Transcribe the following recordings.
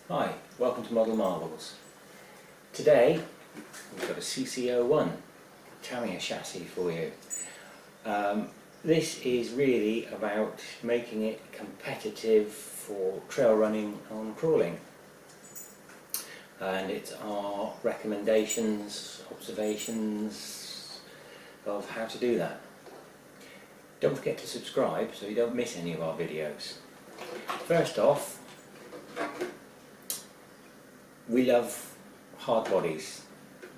Hi, welcome to Model Marvels. Today we've got a CC01 Tamiya chassis for you. This is really about making it competitive for trail running and crawling, and it's our recommendations, observations of how to do that. Don't forget to subscribe so you don't miss any of our videos. First off, we love hard bodies,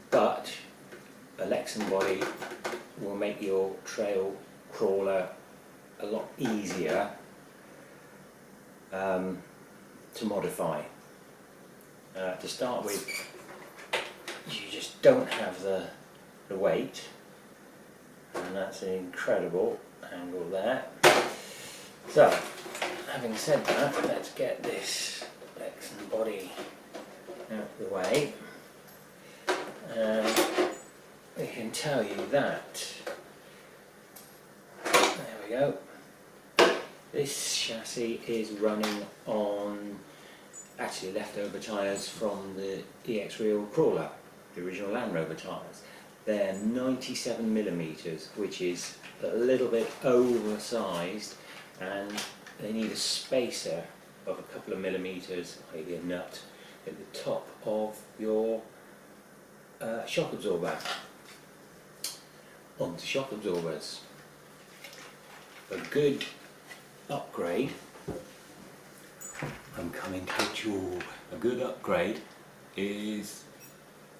but a Lexan body will make your trail crawler a lot easier to modify. To start with, you just don't have the weight, and that's an incredible angle there. So, having said that, let's get this Lexan body out of the way, and we can tell you that, there we go, this chassis is running on actually leftover tyres from the EX Real Crawler, the original Land Rover tyres. They're 97mm, which is a little bit oversized, and they need a spacer of a couple of millimetres, maybe a nut, at the top of your shock absorber. Onto shock absorbers. A good upgrade, I'm coming to you, a good upgrade is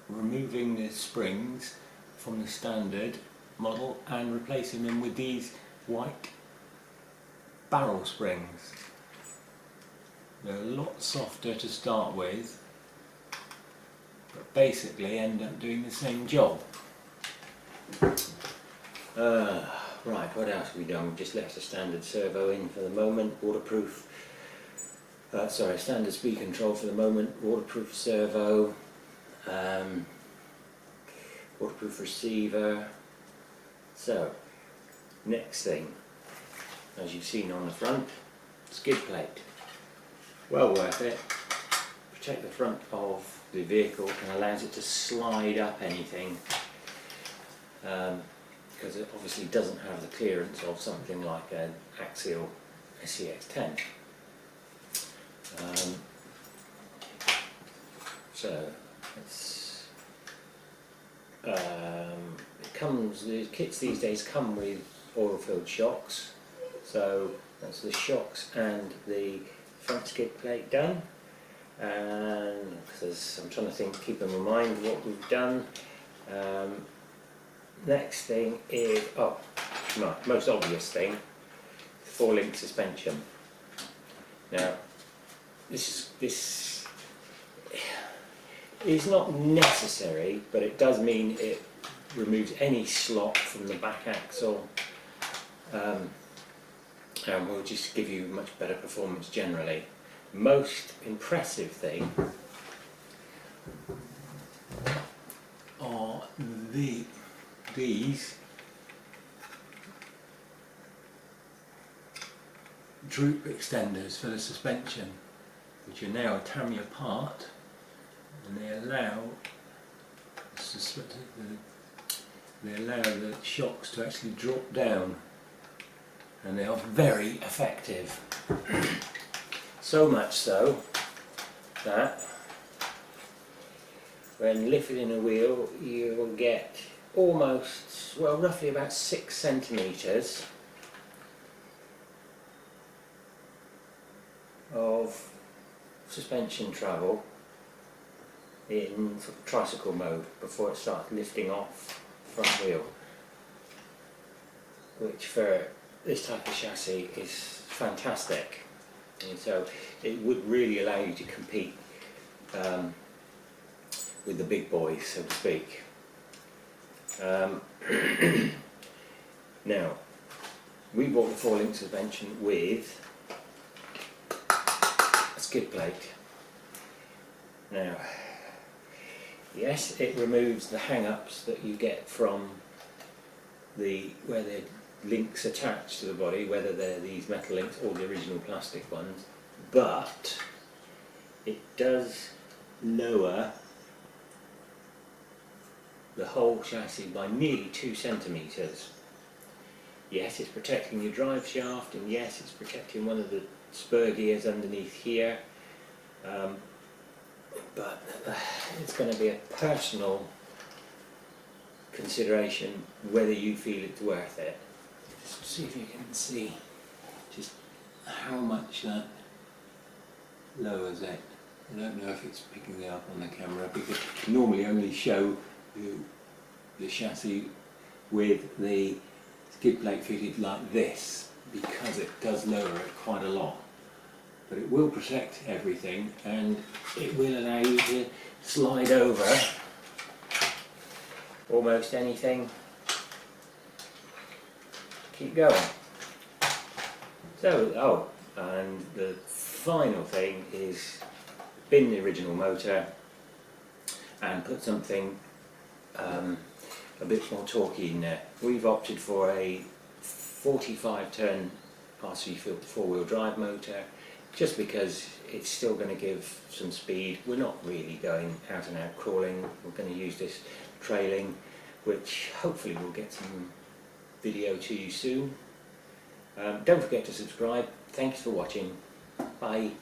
removing the springs from the standard model and replacing them with these white barrel springs. They're a lot softer to start with, but basically end up doing the same job. Right, what else have we done? We've just left the standard servo in for the moment, waterproof, standard speed control for the moment, waterproof servo, waterproof receiver. So, next thing, as you've seen on the front, skid plate. Well worth it. Protect the front of the vehicle and allows it to slide up anything, because it obviously doesn't have the clearance of something like an Axial SCX10. So it's the kits these days come with oil-filled shocks, so that's the shocks and the front skid plate done. And because I'm trying to think, keep in mind what we've done. Next thing is, most obvious thing, 4-link suspension. Now, this is not necessary, but it does mean it removes any slot from the back axle, and will just give you much better performance generally. Most impressive thing are these droop extenders for the suspension, which are now a Tamiya part, and they allow the shocks to actually drop down, and they are very effective. So much so that when lifting a wheel, you will get almost, well, roughly about 6 centimetres of suspension travel in sort of tricycle mode before it starts lifting off front wheel, which for this type of chassis is fantastic. And so it would really allow you to compete with the big boys, so to speak. Now, we bought the 4-link suspension with a skid plate. Now, yes, it removes the hang-ups that you get from where the links attached to the body, whether they're these metal links or the original plastic ones, but it does lower the whole chassis by nearly 2 centimetres. Yes, it's protecting your drive shaft, and yes, it's protecting one of the spur gears underneath here, but it's going to be a personal consideration whether you feel it's worth it. Just see if you can see just how much that lowers it. I don't know if it's picking it up on the camera, because I normally only show you the chassis with the skid plate fitted like this, because it does lower it quite a lot. But it will protect everything, and it will allow you to slide over almost anything. Keep going. So, and the final thing is bin the original motor and put something a bit more torquey in there. We've opted for a 45 ton RC Filter 4-wheel drive motor, just because it's still going to give some speed. We're not really going out and out crawling, we're going to use this trailing, which hopefully will get some video to you soon. Don't forget to subscribe. Thanks for watching. Bye.